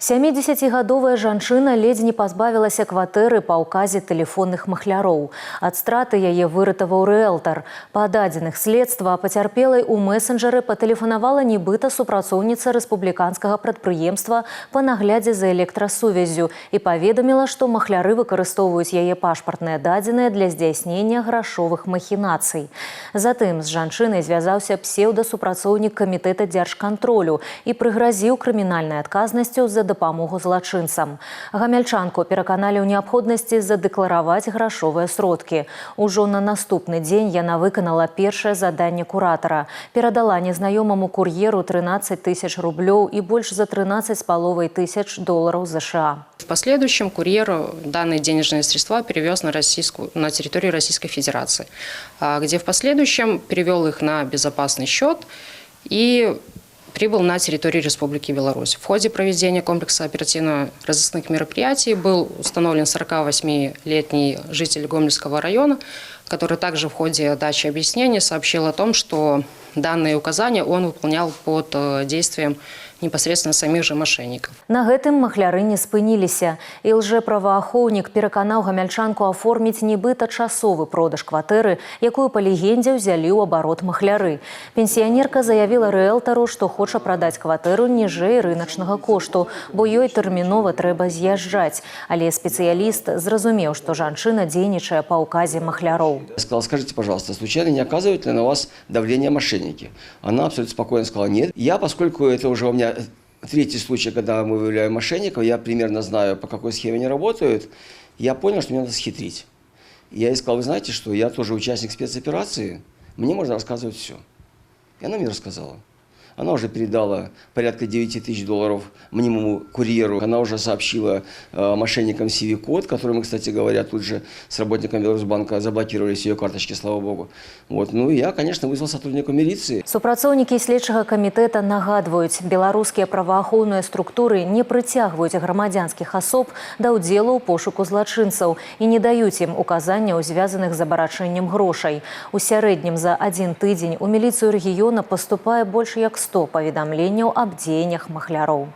70гадовая жанчына ледзь не пазбавілася кватэры па ўказе тэлефонных махляроў. Ад страты яе выратаваў рыэлтар. Па дадзеных следства пацярпелай у месенджеры патэлефанавала нібыта супрацоўніца рэспубліканскага прадпрыемства па наглядзе за электрасувяззю і паведаміла, што махляры выкарыстоўваюць яе пашпартныя дадзеныя для здзяйснення грашовых махінацый. Затым з жанчынай звязаўся псеўдасупрацоўнік камітэта дзяржкантролю і прыгразіў крымінальнай адказнасцю за дапамогу злачынцам. Гамяльчанку пераканалі ў неабходнасці задэклараваць грашовыя сродкі. Ужо на наступны дзень яна выканала першае заданне куратара. Перадала незнаёмаму кур'еру 13 тысяч рублёў і больш за 13,5 тысяч долларов США. В последующем курьер данные денежные средства перевез на территорию Российской Федерации, где в последующем перевел их на безопасный счет и прибыл на территорию Республики Беларусь. В ходе проведения комплекса оперативно-розыскных мероприятий был установлен 48-летний житель Гомельского района, который также в ходе дачи объяснений сообщил о том, что данные указания он выполнял под действием непосредственно самих же мошенников. На гэтым махляры не спыніліся. І лжэправаахоўнік пераканаў гамяльчанку аформіць нібыта часовы продаж кватэры, якую па легендзе ўзялі ў абарот махляры. Пенсіянерка заявіла рыэлтару, што хоча прадаць кватэру ніжэй рыначнага кошту, бо ёй тэрмінова трэба з'язджаць. Але спецыяліст зразумеў, што жанчына дзейнічае па ўказе махляроў. Я сказал: скажите, пожалуйста, случайно не оказывают ли на вас давление мошенники? Она абсолютно спокойно сказала: нет. Я, поскольку это уже у меня третий случай, когда мы выявляем мошенников, я примерно знаю, по какой схеме они работают, я понял, что мне надо схитрить. Я ей сказал: вы знаете, что я тоже участник спецоперации, мне можно рассказывать все. И она мне рассказала. Она уже передала порядка 9 тысяч долларов мнимому курьеру. Она уже сообщила мошенникам CV-код, который мы, кстати говоря, тут же с работником Беларусьбанка заблокировали с ее карточки, слава богу. Вот. Ну и я, конечно, вызвал сотрудника милиции. Супрацоўнікі следчага камітэта нагадваюць, беларускія праваахоўныя структуры не прыцягваюць грамадзянскіх асоб да ўдзелу ў пошуку злачынцаў і не даюць ім указанняў, звязаных з абарачэннем грошай. У сярэднім за адзін тыдзень у міліцыю рэгіёна паступае больш як 100 паведамленняў аб дзеяннях махляроў.